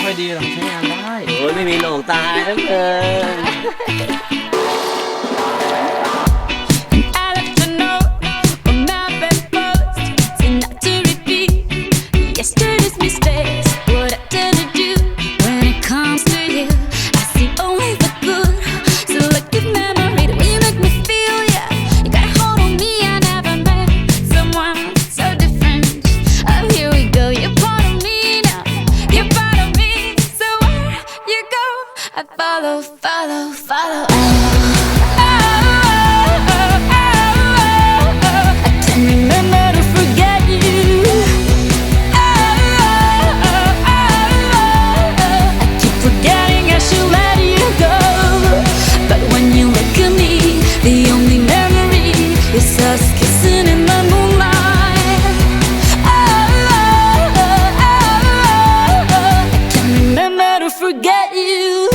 ไม่ดีหรอกใช้งานได้โอ้ยไม่มีโหนกตายทั้งเลย Follow, follow, follow. I can't remember to forget you. I keep forgetting I should let you go. But when you look at me, the only memory is us kissing in the moonlight. I can't remember to forget you.